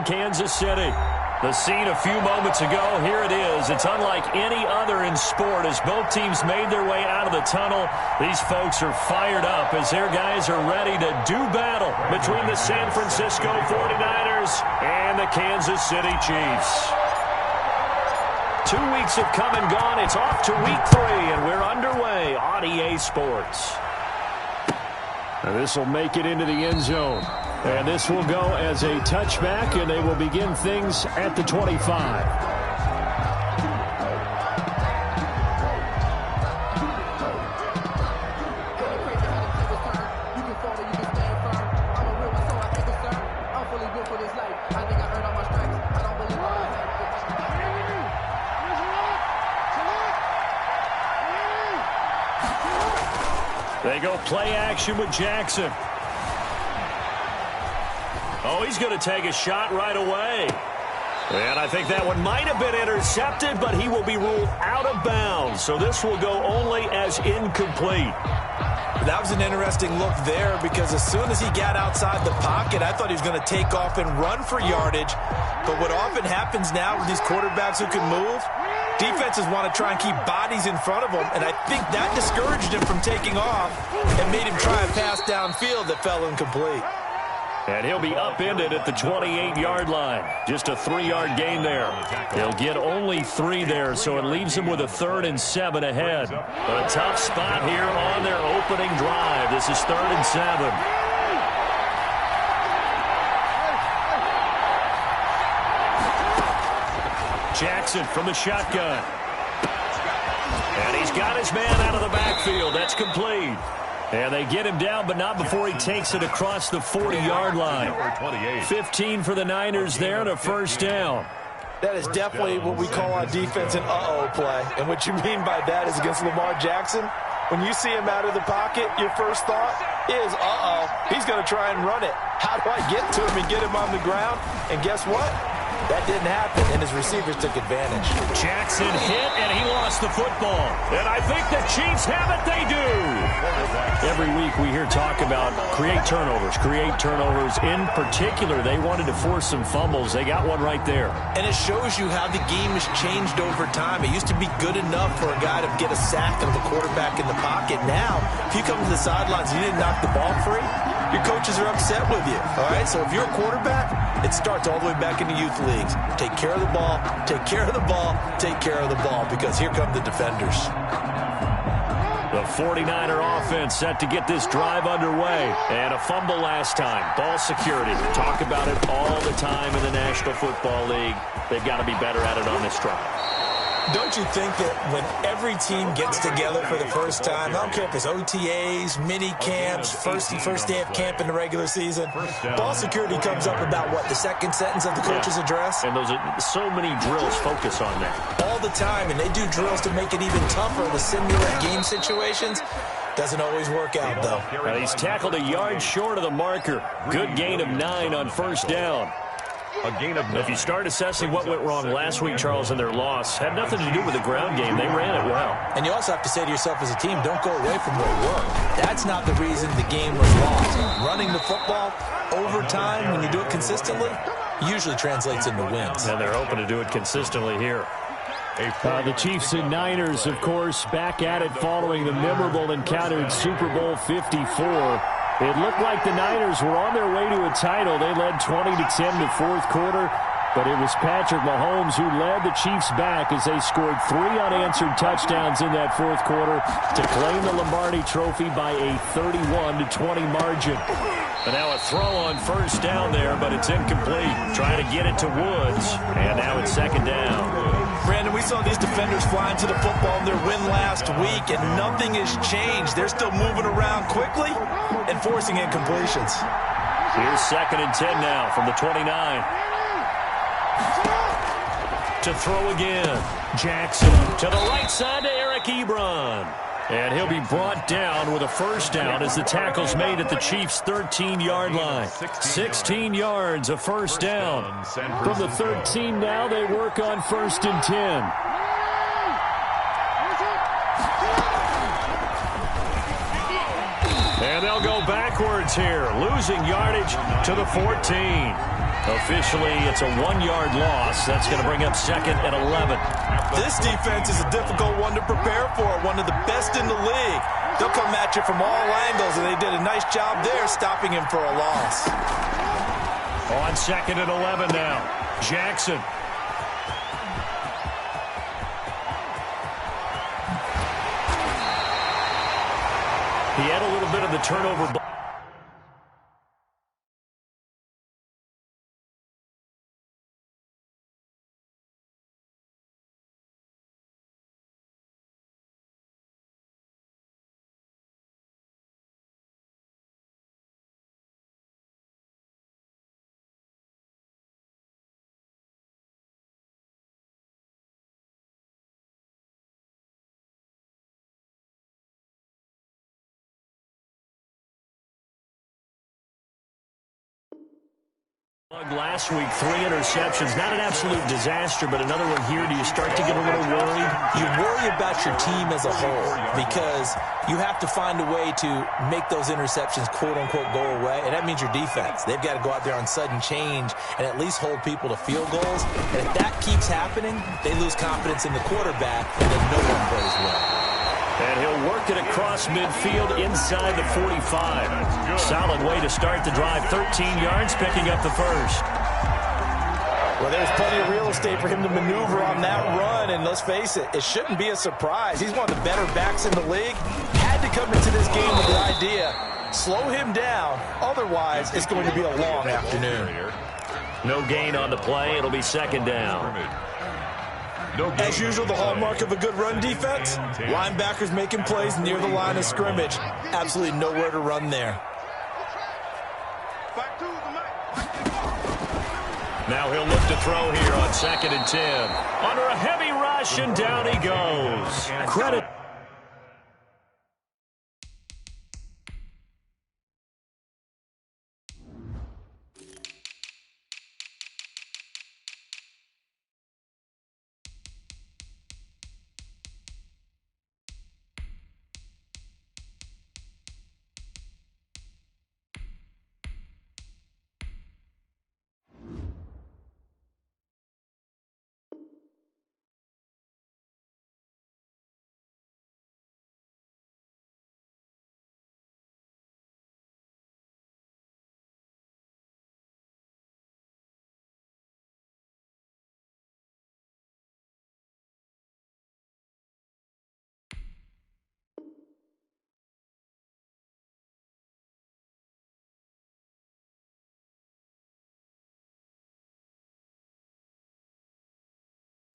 Kansas City. The scene a few moments ago, here it is. It's unlike any other in sport as both teams made their way out of the tunnel. These folks are fired up as their guys are ready to do battle between the San Francisco 49ers and the Kansas City Chiefs. 2 weeks have come and gone. It's off to week 3, and we're underway on EA Sports. And this will make it into the end zone. And this will go as a touchback, and they will begin things at the 25. They go play action with Jackson. Oh, he's going to take a shot right away. And I think that one might have been intercepted, but he will be ruled out of bounds. So this will go only as incomplete. That was an interesting look there because as soon as he got outside the pocket, I thought he was going to take off and run for yardage. But what often happens now with these quarterbacks who can move, defenses want to try and keep bodies in front of them, and I think that discouraged him from taking off and made him try a pass downfield that fell incomplete. And he'll be upended at the 28-yard line. Just a 3-yard gain there. He'll get only 3 there, so it leaves him with a 3rd and 7 ahead. A tough spot here on their opening drive. This is 3rd and 7. Jackson from the shotgun. And he's got his man out of the backfield. That's complete. And they get him down, but not before he takes it across the 40-yard line. 15 for the Niners there and a first down. That is definitely what we call on defense an uh-oh play. And what you mean by that is against Lamar Jackson, when you see him out of the pocket, your first thought is, uh-oh, he's going to try and run it. How do I get to him and get him on the ground? And guess what? That didn't happen, and his receivers took advantage. Jackson hit, and he lost the football. And I think the Chiefs have it. They do. Every week we hear talk about create turnovers. In particular, they wanted to force some fumbles. They got one right there. And it shows you how the game has changed over time. It used to be good enough for a guy to get a sack of the quarterback in the pocket. Now, if you come to the sidelines and you didn't knock the ball free, your coaches are upset with you. All right, so if you're a quarterback, it starts all the way back in the youth leagues. Take care of the ball, take care of the ball, take care of the ball, because here come the defenders. The 49er offense set to get this drive underway. And a fumble last time. Ball security. Talk about it all the time in the National Football League. They've got to be better at it on this drive. Don't you think that when every team gets together for the first time, I don't care if it's OTAs, mini camps, first day of camp in the regular season, ball security comes up about what, the second sentence of the coach's address? And those are so many drills focus on that. All the time, and they do drills to make it even tougher in the simulate game situations. Doesn't always work out, though. He's tackled a yard short of the marker. Good gain of 9 on first down. If you start assessing what went wrong last week, Charles, in their loss, had nothing to do with the ground game. They ran it well. And you also have to say to yourself as a team, don't go away from what worked. That's not the reason the game was lost. Running the football over time, when you do it consistently, usually translates into wins. And they're hoping to do it consistently here. The Chiefs and Niners, of course, back at it following the memorable encounter in Super Bowl 54. It looked like the Niners were on their way to a title. They led 20-10 in the fourth quarter, but it was Patrick Mahomes who led the Chiefs back as they scored 3 unanswered touchdowns in that fourth quarter to claim the Lombardi Trophy by a 31-20 margin. But now a throw on first down there, but it's incomplete. Trying to get it to Woods, and now it's second down. Brandon, we saw these defenders flying to the football in their win last week, and nothing has changed. They're still moving around quickly and forcing incompletions. Here's 2nd and 10 now from the 29. To throw again. Jackson to the right side to Eric Ebron. And he'll be brought down with a first down as the tackle's made at the Chiefs' 13-yard line. 16 yards, a first down. From the 13 now, they work on 1st and 10. And they'll go backwards here, losing yardage to the 14. Officially, it's a 1-yard loss. That's going to bring up 2nd and 11. This defense is a difficult one to prepare for, one of the best in the league. They'll come at you from all angles, and they did a nice job there stopping him for a loss. On 2nd and 11 now. Jackson. He had a little bit of the turnover. Last week, 3 interceptions. Not an absolute disaster, but another one here. Do you start to get a little worried? You worry about your team as a whole because you have to find a way to make those interceptions, quote-unquote, go away, and that means your defense. They've got to go out there on sudden change and at least hold people to field goals. And if that keeps happening, they lose confidence in the quarterback, and then no one plays well. And he'll work it across midfield inside the 45. Solid way to start the drive. 13 yards, picking up the first. Well, there's plenty of real estate for him to maneuver on that run, and let's face it, it shouldn't be a surprise. He's one of the better backs in the league. Had to come into this game with the idea, slow him down, otherwise it's going to be a long afternoon. No gain on the play. It'll be 2nd down. As usual, the hallmark of a good run defense, linebackers making plays near the line of scrimmage. Absolutely nowhere to run there. Now he'll look to throw here on 2nd and 10. Under a heavy rush, and down he goes. Credit.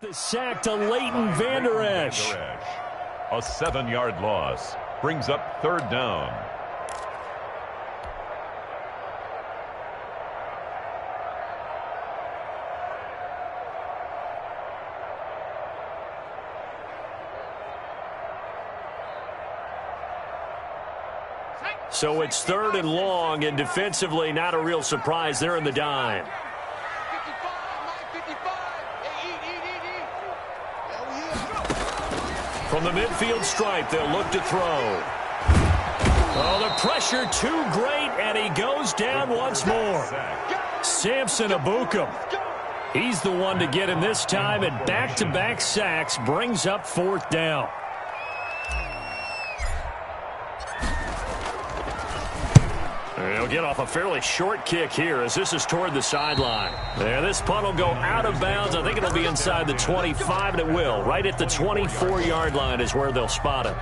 The sack to Leighton Vander Esch. A 7-yard loss brings up 3rd down. So it's 3rd and long, and defensively not a real surprise. They're in the dime. From the midfield stripe, they'll look to throw. Oh, the pressure too great, and he goes down once more. Samson Abukum. He's the one to get him this time, and back-to-back sacks brings up 4th down. He'll get off a fairly short kick here as this is toward the sideline. And this punt will go out of bounds. I think it'll be inside the 25, and it will. Right at the 24-yard line is where they'll spot it.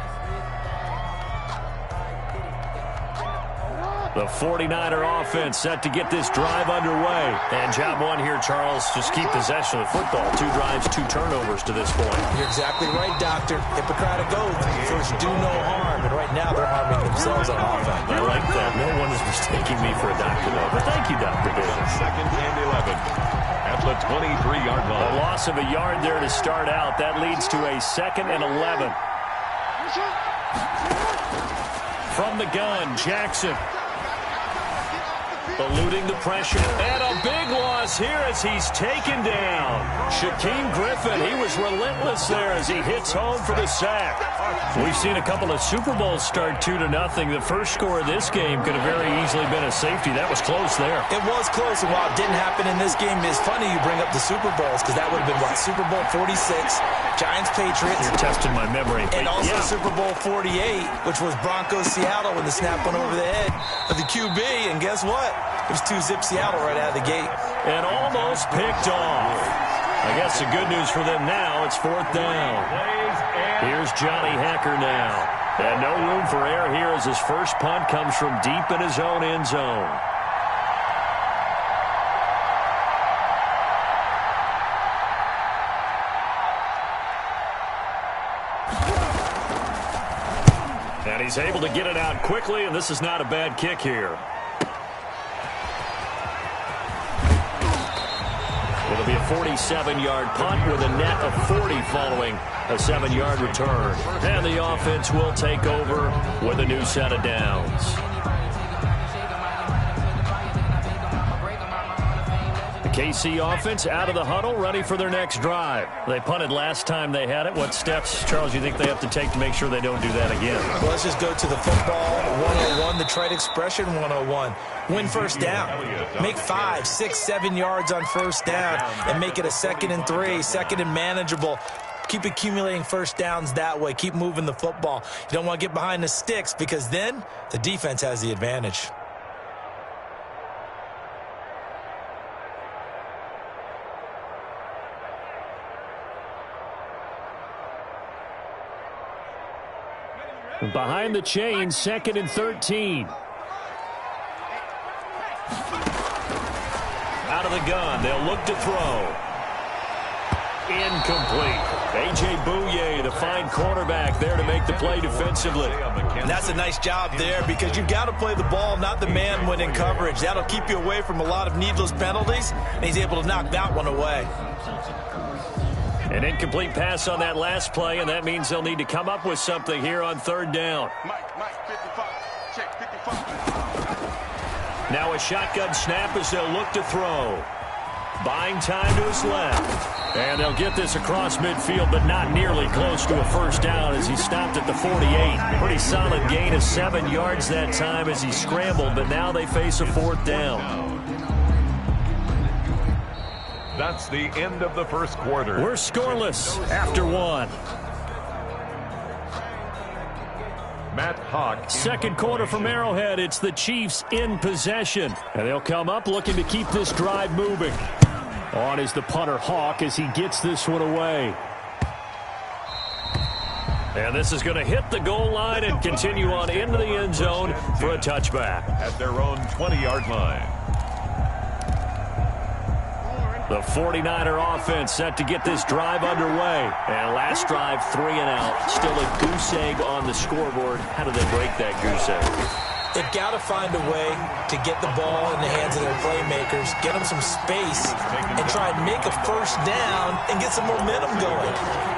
The 49er offense set to get this drive underway. And job one here, Charles, just keep possession of the football. 2 drives, 2 turnovers to this point. You're exactly right, Doctor. Hippocratic oath. First, do no harm. And right now, they're harming themselves on offense. I like that. No one is mistaking me for a doctor, though. But thank you, Dr. Davis. 2nd and 11 at the 23-yard line. A loss of a yard there to start out. That leads to a 2nd and 11. From the gun, Jackson. eluding the pressure. And a big loss here as he's taken down. Shaquem Griffin, he was relentless there as he hits home for the sack. We've seen a couple of Super Bowls start 2-0. The first score of this game could have very easily been a safety. That was close there. It was close, and while it didn't happen in this game, it's funny you bring up the Super Bowls because that would have been, what, Super Bowl 46, Giants-Patriots. You're testing my memory. And also Super Bowl 48, which was Broncos-Seattle when the snap went over the head of the QB. And guess what? It was 2-zip Seattle right out of the gate. And almost picked off. I guess the good news for them now, it's 4th down. Here's Johnny Hacker now. And no room for error here as his first punt comes from deep in his own end zone. And he's able to get it out quickly, and this is not a bad kick here. It'll be a 47-yard punt with a net of 40 following a 7-yard return. And the offense will take over with a new set of downs. The KC offense out of the huddle, ready for their next drive. They punted last time they had it. What steps, Charles, you think they have to take to make sure they don't do that again? Well, let's just go to the football 101, the trade expression 101. Win first down. Make 5, 6, 7 yards on first down and make it a 2nd and 3, 2nd and manageable. Keep accumulating first downs that way. Keep moving the football. You don't want to get behind the sticks because then the defense has the advantage. Behind the chains, 2nd and 13. Out of the gun, they'll look to throw. Incomplete. A.J. Bouye, the fine cornerback, there to make the play defensively. And that's a nice job there because you've got to play the ball, not the man when in coverage. That'll keep you away from a lot of needless penalties, and he's able to knock that one away. An incomplete pass on that last play, and that means they'll need to come up with something here on 3rd down. Mike, 55. Check 55. Now a shotgun snap as they'll look to throw. Buying time to his left. And they'll get this across midfield, but not nearly close to a first down as he stopped at the 48. Pretty solid gain of 7 yards that time as he scrambled, but now they face a 4th down. That's the end of the first quarter. We're scoreless after 1. Matt Hawk. 2nd quarter from Arrowhead. It's the Chiefs in possession. And they'll come up looking to keep this drive moving. On is the punter Hawk as he gets this one away. And this is going to hit the goal line and continue on into the end zone for a touchback. At their own 20-yard line. The 49er offense set to get this drive underway. And last drive, 3 and out. Still a goose egg on the scoreboard. How do they break that goose egg? They've got to find a way to get the ball in the hands of their playmakers, get them some space, and try and make a first down and get some momentum going.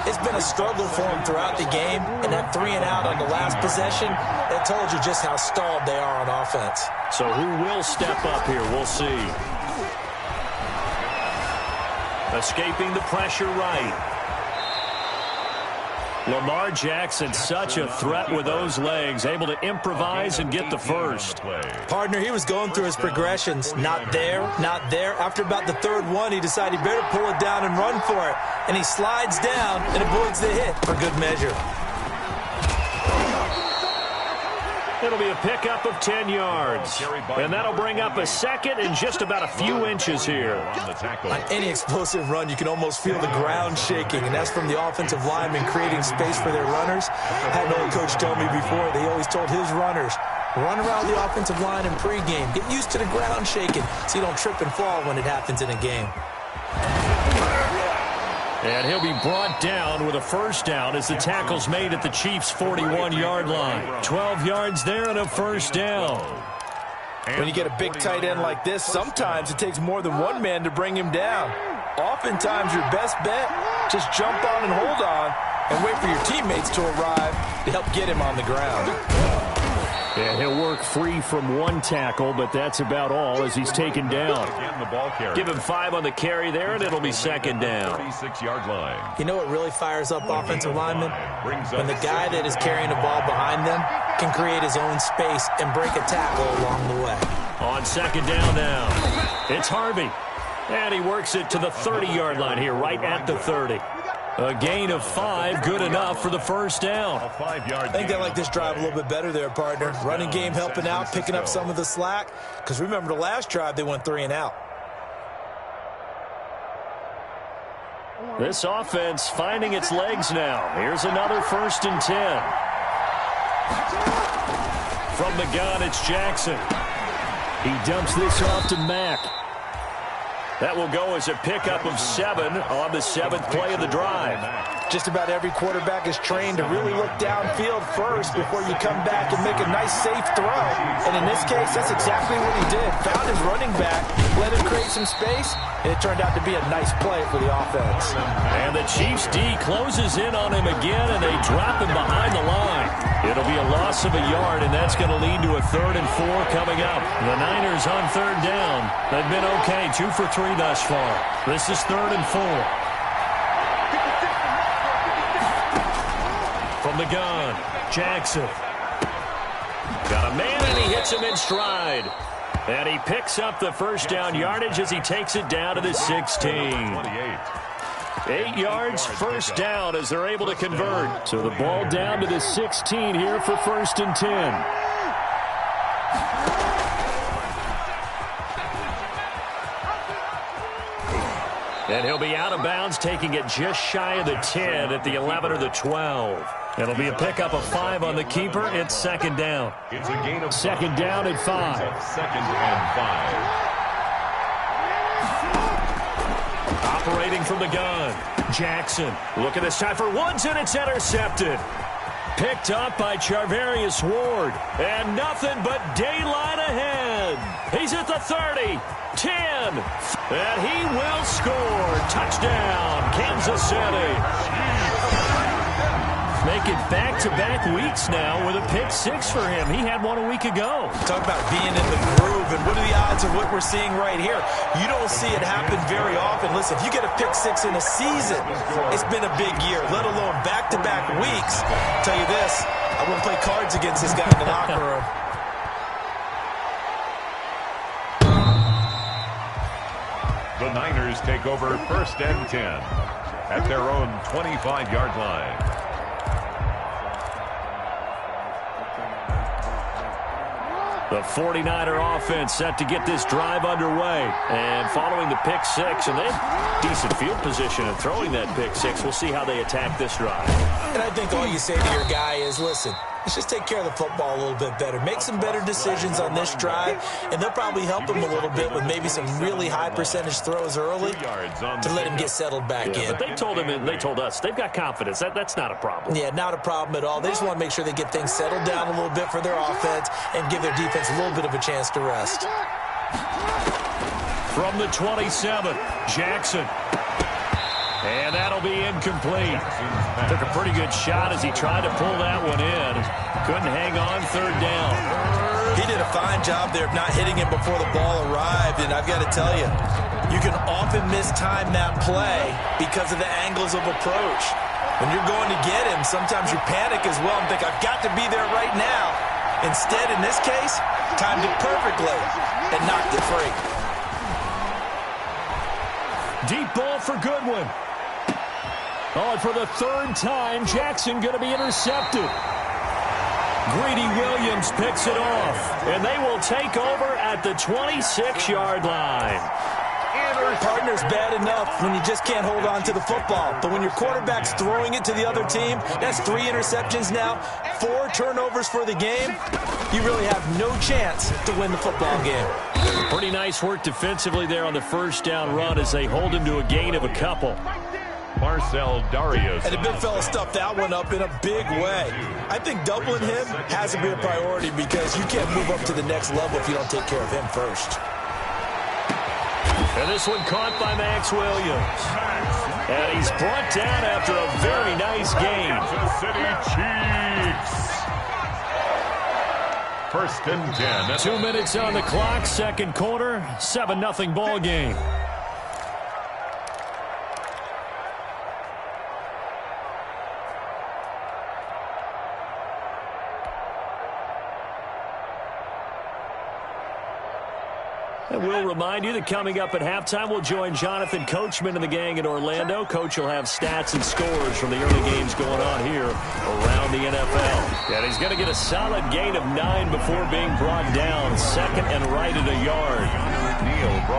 It's been a struggle for them throughout the game, and that 3 and out on the last possession, that told you just how stalled they are on offense. So who will step up here? We'll see. Escaping the pressure right. Lamar Jackson, such a threat with those legs, able to improvise and get the first. Partner, he was going through his progressions. Not there, not there. After about the 3rd one, he decided he better pull it down and run for it. And he slides down and avoids the hit for good measure. It'll be a pickup of 10 yards. And that'll bring up a 2nd and just about a few inches here. On any explosive run, you can almost feel the ground shaking, and that's from the offensive linemen creating space for their runners. I had an old coach tell me before, they always told his runners, run around the offensive line in pregame. Get used to the ground shaking so you don't trip and fall when it happens in a game. And he'll be brought down with a first down as the tackle's made at the Chiefs' 41-yard line. 12 yards there and a first down. When you get a big tight end like this, sometimes it takes more than one man to bring him down. Oftentimes, your best bet, just jump on and hold on and wait for your teammates to arrive to help get him on the ground. And he'll work free from one tackle, but that's about all as he's taken down. Again, the ball carrier. Give him 5 on the carry there, and it'll be second down. 36-yard line. You know what really fires up offensive linemen? When the guy that is carrying the ball behind them can create his own space and break a tackle along the way. On second down now, it's Harvey. And he works it to the 30-yard line here, right at the 30. A gain of 5, good enough for the first down. I think they like this drive a little bit better there, partner. Running game helping out, picking up some of the slack. Because remember the last drive, they went 3 and out. This offense finding its legs now. Here's another 1st and 10. From the gun, it's Jackson. He dumps this off to Mack. That will go as a pickup of 7 on the 7th play of the drive. Just about every quarterback is trained to really look downfield first before you come back and make a nice, safe throw. And in this case, that's exactly what he did. Found his running back, let him create some space, and it turned out to be a nice play for the offense. And the Chiefs' D closes in on him again, and they drop him behind the line. It'll be a loss of a yard, and that's going to lead to a 3rd and 4 coming up. The Niners on 3rd down. They've been okay, 2 for 3 thus far. This is 3rd and 4. From the gun, Jackson. Got a man, and he hits him in stride. And he picks up the first down yardage as he takes it down to the 16. 8 yards, first down as they're able to convert. So the ball down to the 16 here for 1st and 10. And he'll be out of bounds, taking it just shy of the 10 at the 11 or the 12. It'll be a pickup of 5 on the keeper. It's 2nd down. It's a gain of 2nd down and 5. 2nd and 5. Operating from the gun, Jackson. Look at this time for Woods, and it's intercepted. Picked up by Charvarius Ward. And nothing but daylight ahead. He's at the 30, 10, and he will score. Touchdown, Kansas City. Making back-to-back weeks now with a pick 6 for him. He had one a week ago. Talk about being in the groove, and what are the odds of what we're seeing right here? You don't see it happen very often. Listen, if you get a pick 6 in a season, it's been a big year, let alone back-to-back weeks. I'll tell you this, I wouldn't play cards against this guy in the locker room. The Niners take over 1st and 10 at their own 25-yard line. The 49er offense set to get this drive underway. And following the pick 6, and they have decent field position in throwing that pick 6. We'll see how they attack this drive. And I think all you say to your guy is, listen, let's just take care of the football a little bit better. Make some better decisions on this drive, and they'll probably help him a little bit with maybe some really high percentage throws early to let him get settled back in. But they told him, and they told us, they've got confidence. That's not a problem. Yeah, not a problem at all. They just want to make sure they get things settled down a little bit for their offense and give their defense a little bit of a chance to rest. From the 27, Jackson. And that'll be incomplete. Took a pretty good shot as he tried to pull that one in. Couldn't hang on, 3rd down. He did a fine job there of not hitting him before the ball arrived, and I've got to tell you, you can often mistime that play because of the angles of approach. When you're going to get him, sometimes you panic as well and think, I've got to be there right now. Instead, in this case, timed it perfectly and knocked it free. Deep ball for Goodwin. Oh, and for the 3rd time, Jackson going to be intercepted. Greedy Williams picks it off, and they will take over at the 26-yard line. Partner's bad enough when you just can't hold on to the football. But when your quarterback's throwing it to the other team, that's 3 interceptions now, 4 turnovers for the game. You really have no chance to win the football game. Pretty nice work defensively there on the 1st down run as they hold him to a gain of a couple. Marcel Darius. And the big fella stuffed that one up in a big way. I think doubling him has to be a priority because you can't move up to the next level if you don't take care of him first. And this one caught by Max Williams. And he's brought down after a very nice gain. Kansas City Chiefs. First and 10. 2 minutes on the clock, second quarter, 7-0 ball game. And we'll remind you that coming up at halftime, we'll join Jonathan Coachman and the gang in Orlando. Coach will have stats and scores from the early games going on here around the NFL. And he's going to get a solid gain of 9 before being brought down. Second and right at a yard.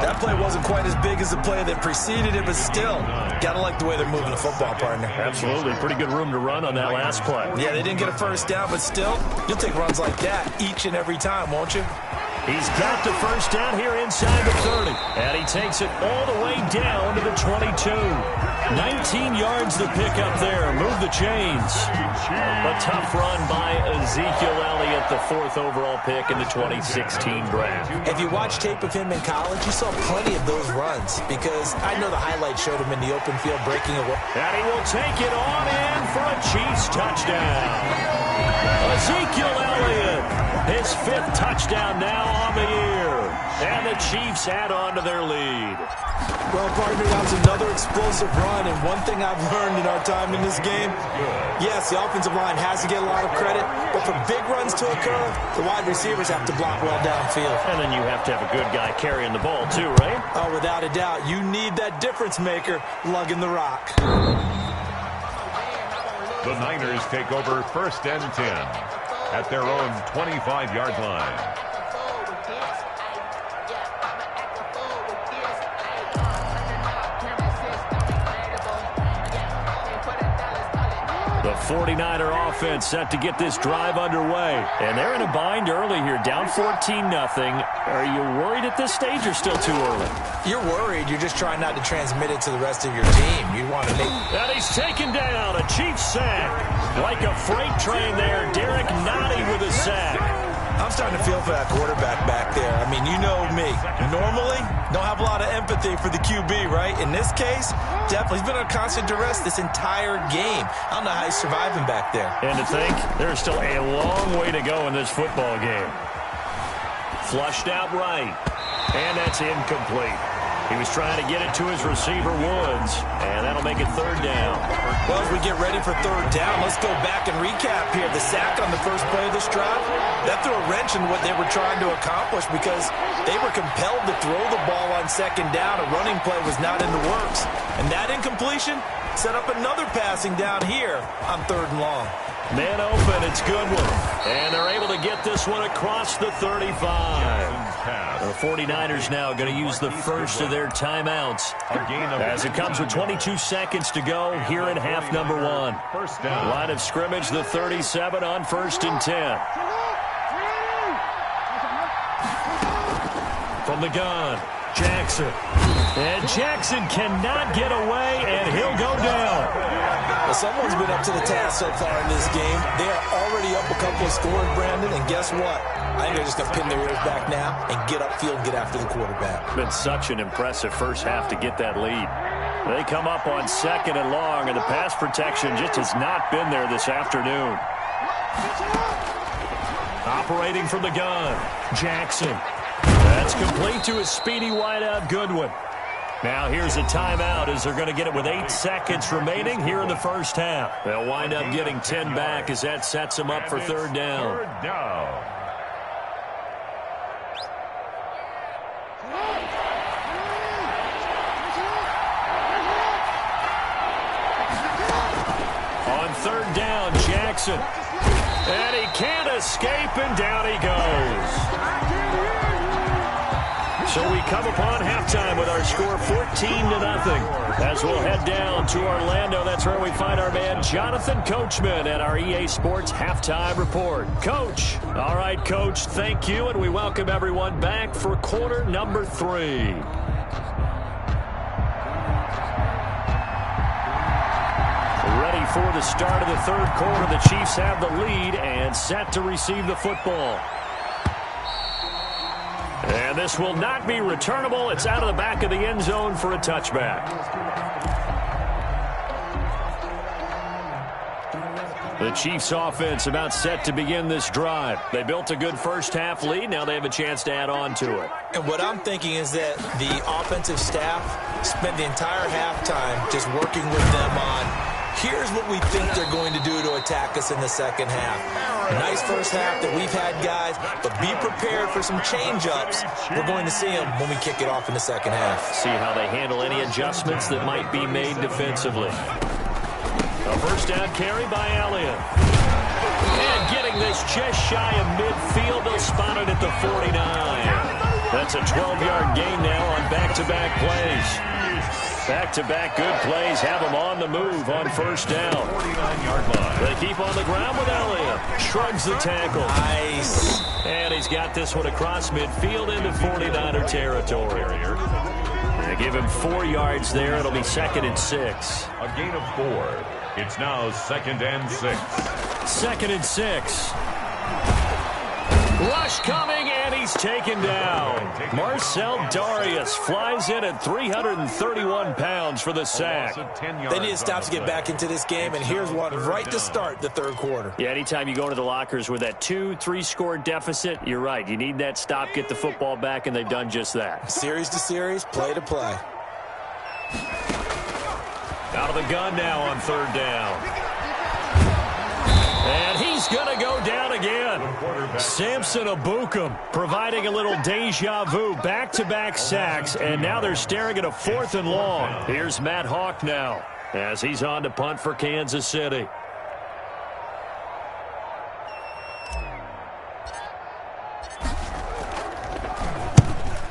That play wasn't quite as big as the play that preceded it, but still, got to like the way they're moving the football, partner. Absolutely. Pretty good room to run on that last play. Yeah, they didn't get a first down, but still, you'll take runs like that each and every time, won't you? He's got the first down here inside the 30. And he takes it all the way down to the 22. 19 yards to pick up there. Move the chains. A tough run by Ezekiel Elliott, the 4th overall pick in the 2016 draft. If you watch tape of him in college, you saw plenty of those runs because I know the highlights showed him in the open field breaking away. And he will take it on in for a Chiefs touchdown. Ezekiel Elliott, his 5th touchdown now on the year. And the Chiefs add on to their lead. Well, partner, that was another explosive run, and one thing I've learned in our time in this game, yes, the offensive line has to get a lot of credit, but for big runs to occur, the wide receivers have to block well downfield. And then you have to have a good guy carrying the ball too, right? Oh, without a doubt. You need that difference maker lugging the rock. The Niners take over first and 10 at their own 25-yard line. The 49er offense set to get this drive underway. And they're in a bind early here, down 14-0. Are you worried at this stage or still too early? You're worried. You're just trying not to transmit it to the rest of your team. You want to make... And he's taken down. A Chiefs sack. Like a freight train there. Derek Nottie with a sack. I'm starting to feel for that quarterback back there. I mean, you know me. Normally, don't have a lot of empathy for the QB, right? In this case, definitely. He's been under constant duress this entire game. I don't know how he's surviving back there. And to think, there's still a long way to go in this football game. Flushed out right. And that's incomplete. He was trying to get it to his receiver, Woods, and that'll make it 3rd down. Well, as we get ready for 3rd down, let's go back and recap here. The sack on the first play of this drive, that threw a wrench in what they were trying to accomplish because they were compelled to throw the ball on 2nd down. A running play was not in the works. And that incompletion set up another passing down here on 3rd and long. Man open, it's Goodwin. And they're able to get this one across the 35. The 49ers now going to use the first of their timeouts as it comes with 22 seconds to go here in half number 1. First down. Line of scrimmage, the 37 on 1st and 10. From the gun, Jackson. And Jackson cannot get away, and he'll go down. Well, someone's been up to the task so far in this game. They are already up a couple of scores, Brandon, and guess what? I think they're just going to pin their ears back now and get upfield and get after the quarterback. Been such an impressive first half to get that lead. They come up on 2nd and long, and the pass protection just has not been there this afternoon. Operating from the gun, Jackson. That's complete to his speedy wideout, Goodwin. Now here's a timeout as they're going to get it with 8 seconds remaining here in the first half. They'll wind up getting 10 back as that sets them up for 3rd down. 3rd down. On 3rd down, Jackson. And he can't escape, and down he goes. So we come upon halftime with our score 14-0. As we'll head down to Orlando, that's where we find our man Jonathan Coachman at our EA Sports Halftime Report. Coach. All right, Coach, thank you, and we welcome everyone back for quarter number 3. Ready for the start of the 3rd quarter. The Chiefs have the lead and set to receive the football. And this will not be returnable. It's out of the back of the end zone for a touchback. The Chiefs offense about set to begin this drive. They built a good first half lead. Now they have a chance to add on to it. And what I'm thinking is that the offensive staff spent the entire halftime just working with them on, here's what we think they're going to do to attack us in the second half. Nice first half that we've had, guys, but be prepared for some change-ups. We're going to see them when we kick it off in the second half. See how they handle any adjustments that might be made defensively. A first down carry by Elliott. And getting this just shy of midfield. They'll spot it at the 49. That's a 12-yard gain now on back-to-back plays. Back-to-back good plays have them on the move on first down. 49-yard line. They keep on the ground with Elliott. Shrugs the tackle. Nice. And he's got this one across midfield into 49er territory. They give him 4 yards there. It'll be 2nd and 6. A gain of 4. It's now 2nd and 6. 2nd and 6. Rush coming, and he's taken down. Marcel Darius flies in at 331 pounds for the sack. They need to stop to get back into this game, and here's one right to start the third quarter. Yeah, anytime you go into the lockers with that 2-3 score deficit, you're right. You need that stop, get the football back, and they've done just that. Series to series, play to play. Out of the gun now on third down. And he's going to go down again. Samson Abukum providing a little deja vu. Back-to-back sacks, and now they're staring at a 4th and long. Here's Matt Hawk now as he's on to punt for Kansas City.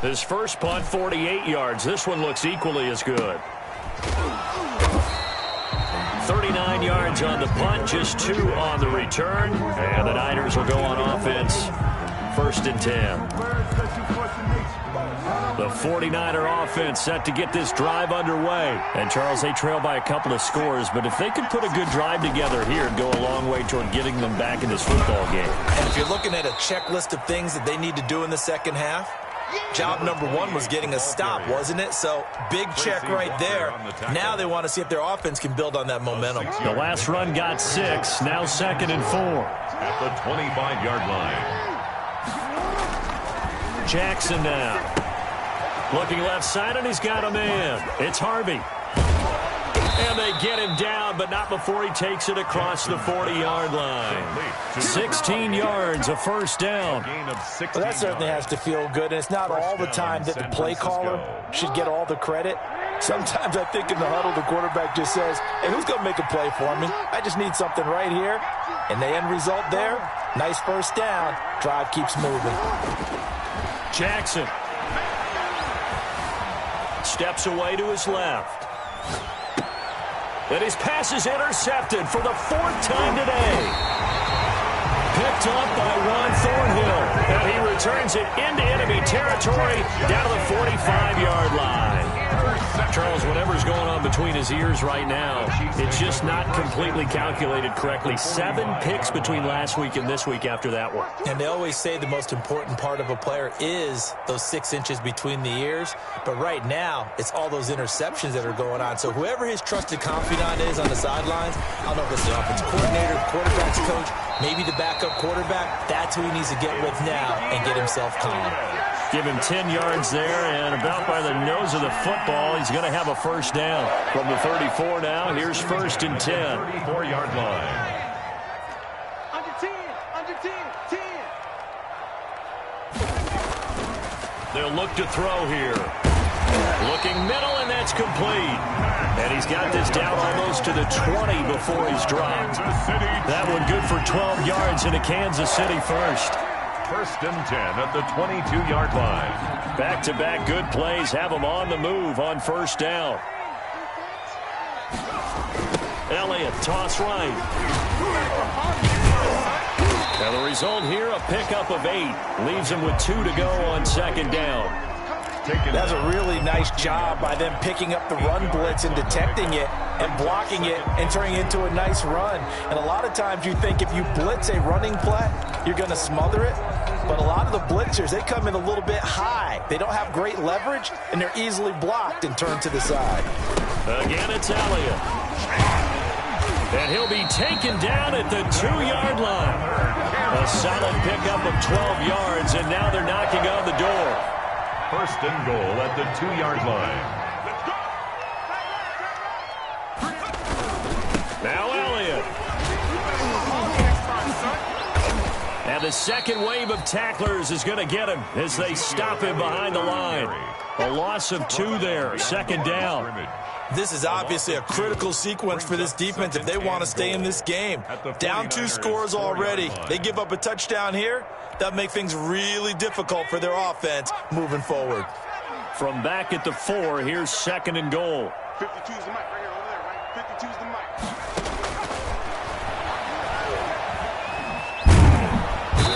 His first punt, 48 yards. This one looks equally as good. 39 yards on the punt, just 2 on the return. And the Niners will go on offense. 1st and 10. The 49er offense set to get this drive underway. And, Charles, they trail by a couple of scores, but if they could put a good drive together here, it'd go a long way toward getting them back in this football game. And if you're looking at a checklist of things that they need to do in the second half, job number 1 was getting a stop, wasn't it? So, big check right there. Now they want to see if their offense can build on that momentum. The last run got 6. Now 2nd and 4. At the 25-yard line. Jackson now. Looking left side, and he's got a man. It's Harvey. And they get him down, but not before he takes it across the 40-yard line. 16 yards, a first down. Well, that certainly has to feel good, and it's not all the time that the play caller should get all the credit. Sometimes I think in the huddle, the quarterback just says, hey, who's going to make a play for me? I just need something right here. And the end result there, nice first down. Drive keeps moving. Jackson steps away to his left. And his pass is intercepted for the 4th time today. Picked up by Juan Thornhill. And he returns it into enemy territory down to the 45-yard line. Charles, whatever's going on between his ears right now, it's just not completely calculated correctly. 7 picks between last week and this week after that one. And they always say the most important part of a player is those 6 inches between the ears. But right now, it's all those interceptions that are going on. So whoever his trusted confidant is on the sidelines, I don't know if it's the offensive coordinator, the quarterback's coach, maybe the backup quarterback, that's who he needs to get with now and get himself calm. Give him 10 yards there, and about by the nose of the football, he's going to have a first down. From the 34 now, here's 1st and 10. 34-yard line. Under 10, under 10, 10. They'll look to throw here. Looking middle, and that's complete. And he's got this down almost to the 20 before he's dropped. That one good for 12 yards into Kansas City first. 1st and 10 at the 22-yard line. Back-to-back good plays have them on the move on first down. Elliott, toss right. Now the result here, a pickup of 8. Leaves him with 2 to go on 2nd down. That's a really nice job by them picking up the run blitz and detecting it and blocking it and turning it into a nice run. And a lot of times you think if you blitz a running play, you're going to smother it. But a lot of the blitzers, they come in a little bit high. They don't have great leverage, and they're easily blocked and turned to the side. Again, it's Elliott. And he'll be taken down at the 2-yard line. A solid pickup of 12 yards, and now they're knocking on the door. First and goal at the 2-yard line. Now Elliott. And the second wave of tacklers is going to get him as they stop him behind the line. A loss of 2 there, second down. This is obviously a critical sequence for this defense if they want to stay in this game. Down 2 scores already. They give up a touchdown here. That'll make things really difficult for their offense moving forward. From back at the 4, here's second and goal. 52 is the mic right here over there, right? 52 is the mic.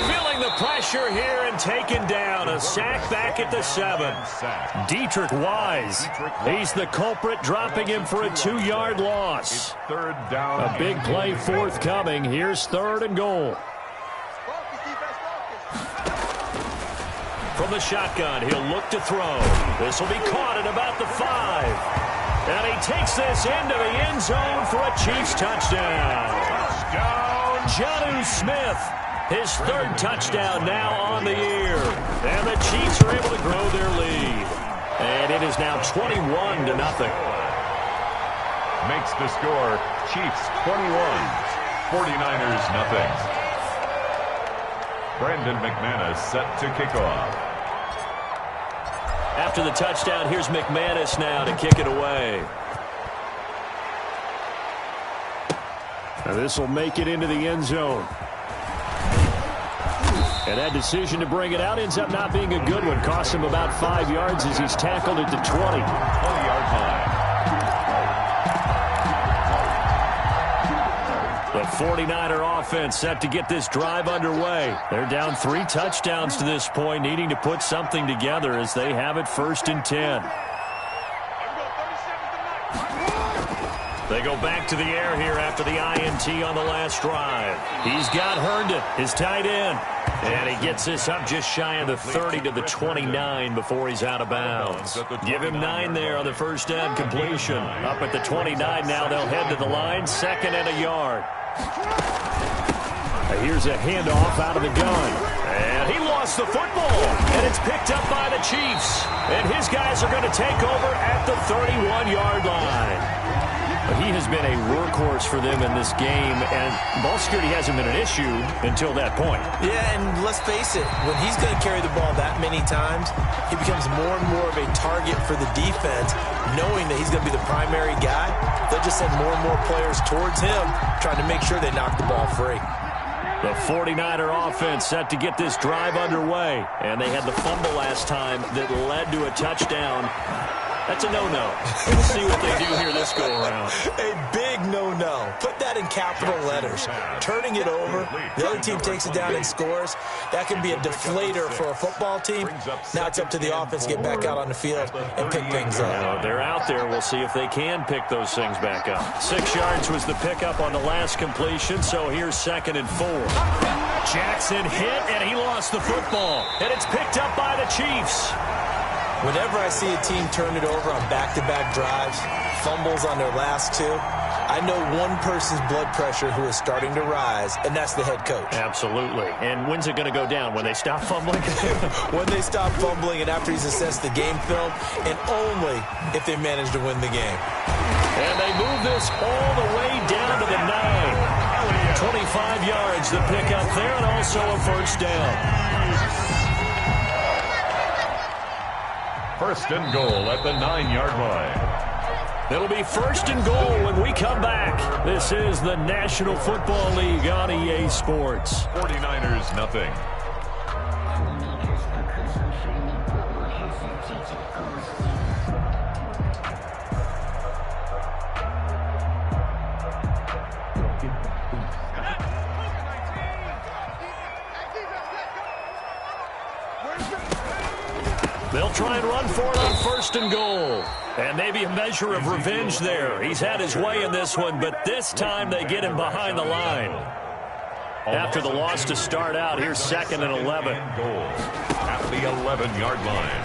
Feeling the pressure here and taken down. A sack back at the 7. Dietrich Wise. He's the culprit, dropping him for a 2-yard loss. Third down. A big play forthcoming. Here's third and goal. From the shotgun, he'll look to throw. This will be caught at about the 5. And he takes this into the end zone for a Chiefs touchdown. Jonnu Smith, his third touchdown now on the year. And the Chiefs are able to grow their lead. And it is now 21-0. Makes the score Chiefs 21, 49ers nothing. Brandon McManus set to kick off. After the touchdown, here's McManus now to kick it away. Now this will make it into the end zone. And that decision to bring it out ends up not being a good one. Costs him about 5 yards as he's tackled at the 20. 20-yard line. The 49er offense set to get this drive underway. They're down 3 touchdowns to this point, needing to put something together as they have it first and 10. They go back to the air here after the INT on the last drive. He's got Herndon, his tight end. And he gets this up just shy of the 30 to the 29 before he's out of bounds. Give him 9 there on the first down completion. Up at the 29 now, they'll head to the line, second and a yard. Here's a handoff out of the gun. And he lost the football. And it's picked up by the Chiefs. And his guys are going to take over at the 31-yard line. He has been a workhorse for them in this game, and ball security hasn't been an issue until that point. Yeah, and let's face it, when he's going to carry the ball that many times, he becomes more and more of a target for the defense, knowing that he's going to be the primary guy. They'll just send more and more players towards him, trying to make sure they knock the ball free. The 49er offense set to get this drive underway, and they had the fumble last time that led to a touchdown. That's a no-no. Let's see what they do here this go-around. A big no-no. Put that in capital letters. Turning it over, the other team takes it down and scores. That can be a deflator for a football team. Now it's up to the offense to get back out on the field and pick things up. They're out there. We'll see if they can pick those things back up. 6 yards was the pickup on the last completion, so here's second and 4. Jackson hit, and he lost the football. And it's picked up by the Chiefs. Whenever I see a team turn it over on back-to-back drives, fumbles on their last 2, I know one person's blood pressure who is starting to rise, and that's the head coach. Absolutely. And when's it going to go down? When they stop fumbling? When they stop fumbling and after he's assessed the game film, and only if they manage to win the game. And they move this all the way down to the 9. 25 yards the pickup there, and also a first down. First and goal at the 9-yard line. It'll be first and goal when we come back. This is the National Football League on EA Sports. 49ers nothing. They'll try and run for it on first and goal. And maybe a measure of revenge there. He's had his way in this one, but this time they get him behind the line. After the loss to start out, here's second and 11. Goal at the 11-yard line.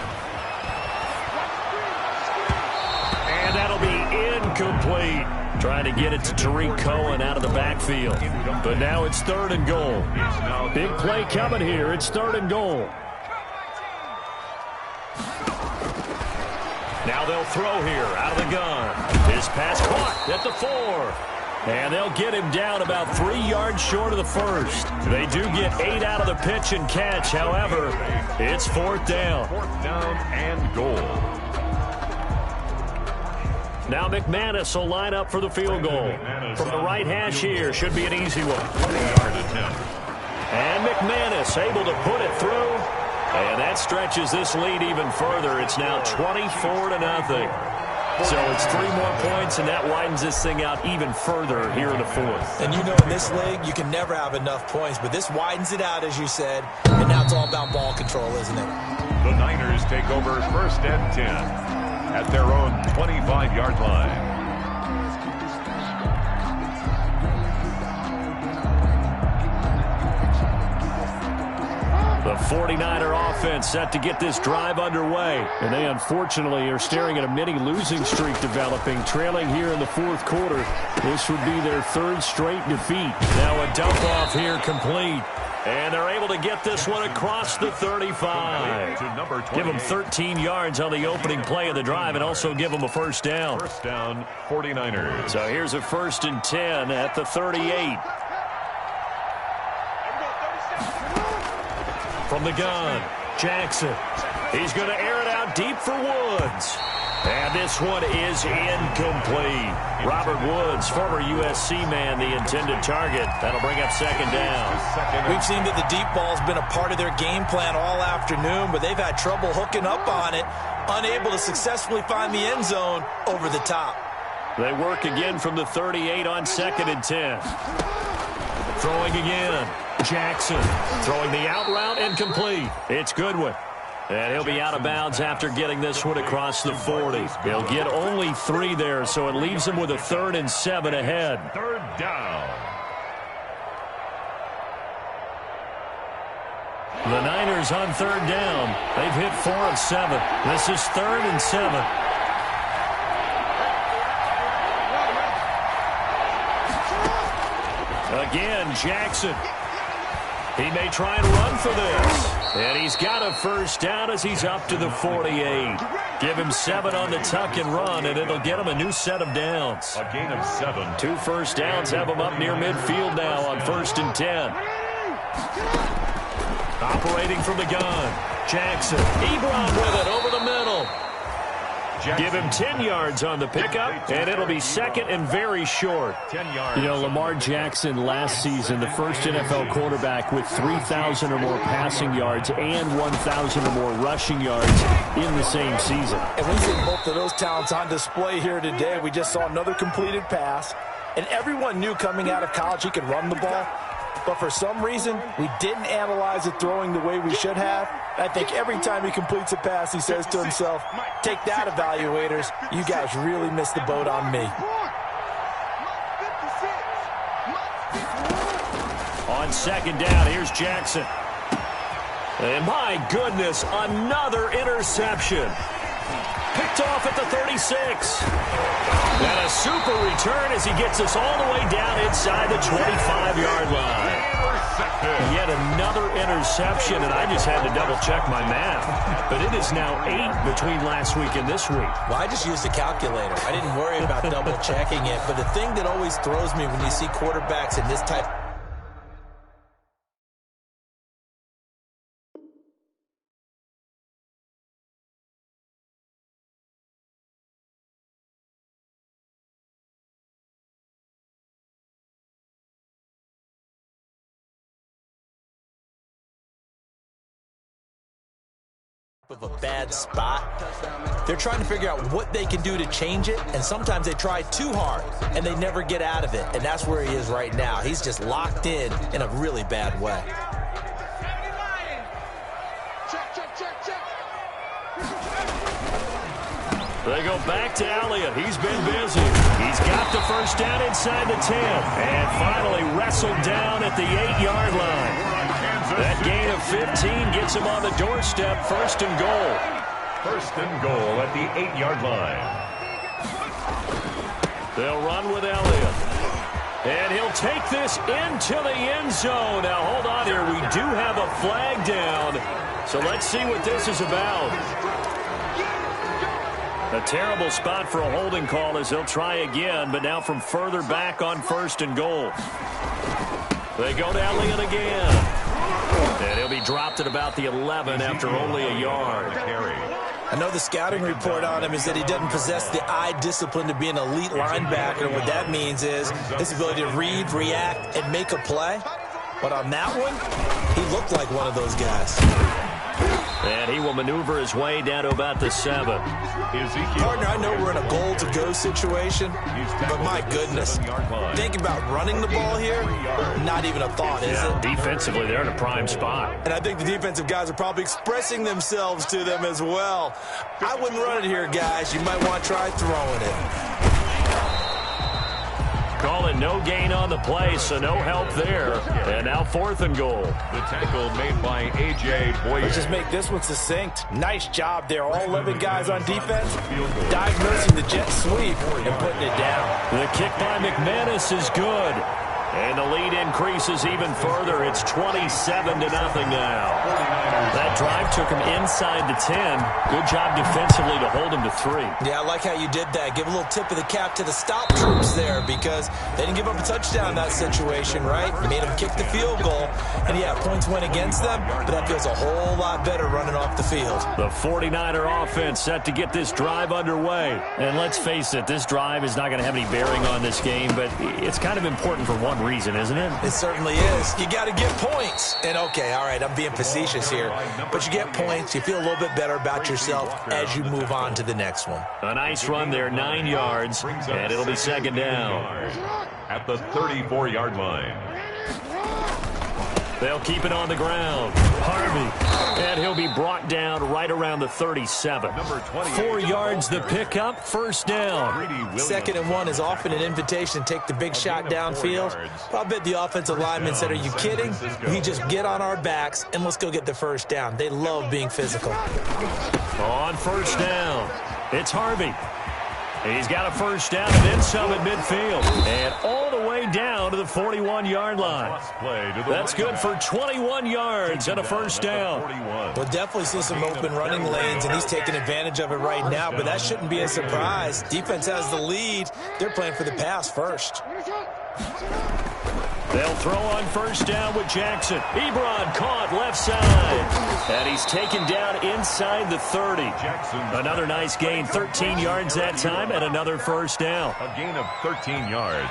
And that'll be Incomplete. Trying to get it to Tariq Cohen out of the backfield. But now it's 3rd and goal. Big play coming here. It's 3rd and goal. Now they'll throw here out of the gun. His pass caught at the 4. And they'll get him down about 3 yards short of the first. They do get 8 out of the pitch and catch. However, it's 4th down. 4th down and goal. Now McManus will line up for the field goal. From the right hash here, should be an easy one. And McManus able to put it through. And that stretches this lead even further. It's now 24-0. So it's 3 more points, and that widens this thing out even further here in the 4th. And you know in this league, you can never have enough points, but this widens it out, as you said, and now it's all about ball control, isn't it? The Niners take over 1st and 10 at their own 25-yard line. The 49er offense set to get this drive underway. And they unfortunately are staring at a mini losing streak developing, trailing here in the 4th quarter. This would be their 3rd straight defeat. Now a dump off here complete. And they're able to get this one across the 35. Give them 13 yards on the opening play of the drive and also give them a 1st down. 1st down, 49ers. So here's a 1st and 10 at the 38. From the gun, Jackson. He's going to air it out deep for Woods. And this one is incomplete. Robert Woods, former USC man, the intended target. That'll bring up 2nd down. We've seen that the deep ball's been a part of their game plan all afternoon, but they've had trouble hooking up on it, unable to successfully find the end zone over the top. They work again from the 38 on 2nd and 10. Throwing again. Jackson throwing the out route incomplete. It's Goodwin. And he'll be out of bounds after getting this one across the 40. He'll get only 3 there, so it leaves him with a 3rd and 7 ahead. 3rd down. The Niners on 3rd down. They've hit 4 of 7. This is 3rd and 7. Again, Jackson. He may try and run for this. And he's got a 1st down as he's up to the 48. Give him 7 on the tuck and run, and it'll get him a new set of downs. A gain of 7. 2 first downs have him up near midfield now on 1st and 10. Operating from the gun. Jackson. Ebron with it over the middle. Jackson. Give him 10 yards on the pickup, and it'll be 2nd and very short. 10 yards. You know, Lamar Jackson last season, the first NFL quarterback with 3,000 or more passing yards and 1,000 or more rushing yards in the same season. And we see both of those talents on display here today. We just saw another completed pass, and everyone knew coming out of college he could run the ball. But for some reason, we didn't analyze it throwing the way we should have. I think every time he completes a pass, he says to himself, take that, evaluators. You guys really missed the boat on me. On 2nd down, here's Jackson. And my goodness, another interception. Picked off at the 36. And a super return as he gets us all the way down inside the 25-yard line. Yet another interception, and I just had to double-check my math. But it is now 8 between last week and this week. Well, I just used a calculator. I didn't worry about double-checking it. But the thing that always throws me when you see quarterbacks in this type of a bad spot, they're trying to figure out what they can do to change it, and sometimes they try too hard and they never get out of it, and that's where he is right now. He's just locked in a really bad way. They go back to Elliott. He's been busy. He's got the 1st down inside the 10 and finally wrestled down at the 8-yard line. That gain of 15 gets him on the doorstep. 1st and goal. 1st and goal at the 8-yard line. They'll run with Elliott. And he'll take this into the end zone. Now, hold on here. We do have a flag down. So let's see what this is about. A terrible spot for a holding call as they'll try again, but now from further back on 1st and goal. They go to Elliott again. And he'll be dropped at about the 11 after only a yard. I know the scouting report on him is that he doesn't possess the eye discipline to be an elite linebacker. And what that means is his ability to read, react, and make a play. But on that one, he looked like one of those guys. And he will maneuver his way down to about the 7. Partner, I know we're in a goal-to-go situation, but my goodness, think about running the ball here, not even a thought, is it? Defensively, they're in a prime spot. And I think the defensive guys are probably expressing themselves to them as well. I wouldn't run it here, guys. You might want to try throwing it. Call it no gain on the play, so no help there. And now 4th and goal. The tackle made by A.J. Boyer. Let's just make this one succinct. Nice job there. All 11 guys on defense diagnosing the jet sweep and putting it down. The kick by McManus is good. And the lead increases even further. It's 27-0 now. That drive took him inside the 10. Good job defensively to hold him to 3. Yeah, I like how you did that. Give a little tip of the cap to the stop troops there because they didn't give up a touchdown in that situation, right? Made them kick the field goal. And, yeah, points went against them, but that feels a whole lot better running off the field. The 49er offense set to get this drive underway. And let's face it, this drive is not going to have any bearing on this game, but it's kind of important for one reason, isn't it? It certainly is. You got to get points. And, okay, all right, I'm being facetious here. But you get points. You feel a little bit better about yourself as you move on to the next one. A nice run there, 9 yards, and it'll be 2nd down. At the 34-yard line. They'll keep it on the ground. Harvey. And he'll be brought down right around the 37. 4 yards the pickup, 1st down. 2nd and 1 is often an invitation to take the big shot downfield. I'll bet the offensive lineman said, are you kidding? We just get on our backs and let's go get the 1st down. They love being physical. On 1st down, it's Harvey. He's got a 1st down and then some at midfield. And all the way down to the 41-yard line. That's good for 21 yards and a 1st down. We'll definitely see some open running lanes, and he's taking advantage of it right now, but that shouldn't be a surprise. Defense has the lead. They're playing for the pass first. They'll throw on 1st down with Jackson. Ebron caught left side. And he's taken down inside the 30. Another nice gain, 13 yards that time, and another 1st down. A gain of 13 yards.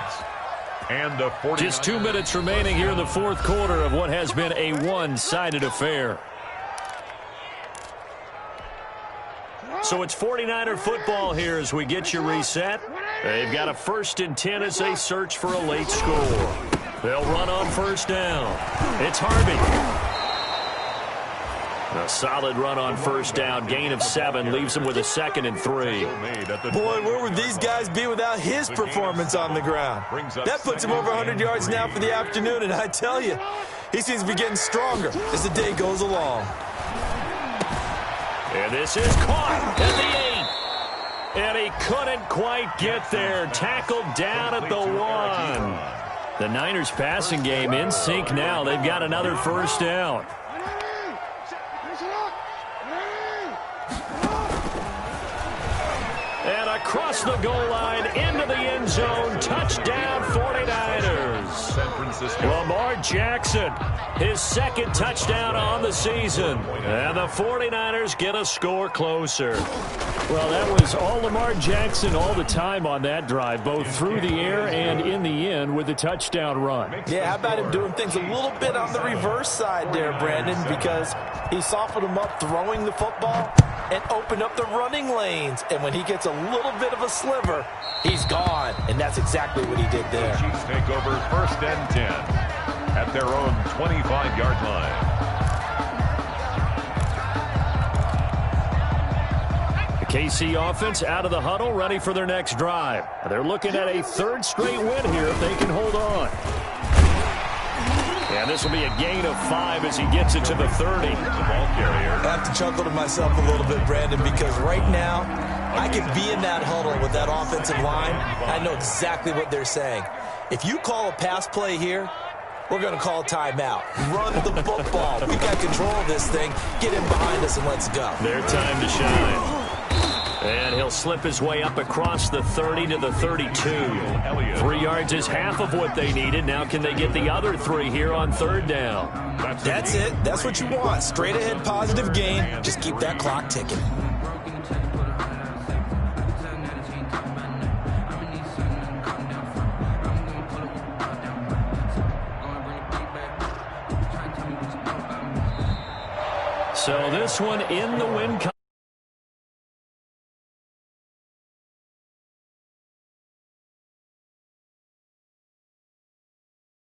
And a 40. Just 2 minutes remaining here in the 4th quarter of what has been a one-sided affair. So it's 49er football here as we get you reset. They've got a 1st and 10 as they search for a late score. They'll run on 1st down. It's Harvey. A solid run on 1st down. Gain of 7 leaves them with a 2nd and 3. Boy, where would these guys be without his performance on the ground? That puts him over 100 yards now for the afternoon, and I tell you, he seems to be getting stronger as the day goes along. And this is caught at the 8. And he couldn't quite get there. Tackled down at the 1. The Niners passing game in sync now. They've got another 1st down. And across the goal line into the end zone. Touchdown 49ers. San Francisco. Lamar Jackson, his 2nd touchdown on the season. And the 49ers get a score closer. Well, that was all Lamar Jackson all the time on that drive, both through the air and in the end with the touchdown run. Yeah, how about him doing things a little bit on the reverse side there, Brandon, because he softened him up throwing the football and opened up the running lanes. And when he gets a little bit of a sliver, he's gone. And that's exactly what he did there. The Chiefs take over 1st and 10 at their own 25-yard line. KC offense out of the huddle, ready for their next drive. They're looking at a 3rd straight win here if they can hold on. And this will be a gain of 5 as he gets it to the 30. I have to chuckle to myself a little bit, Brandon, because right now I can be in that huddle with that offensive line. I know exactly what they're saying. If you call a pass play here, we're going to call a timeout. Run the football. We've got control of this thing. Get in behind us and let's go. Their time to shine. And he'll slip his way up across the 30 to the 32. 3 yards is half of what they needed. Now can they get the other 3 here on 3rd down? That's it. That's what you want. Straight ahead positive gain. Just keep that clock ticking. So this one in the win.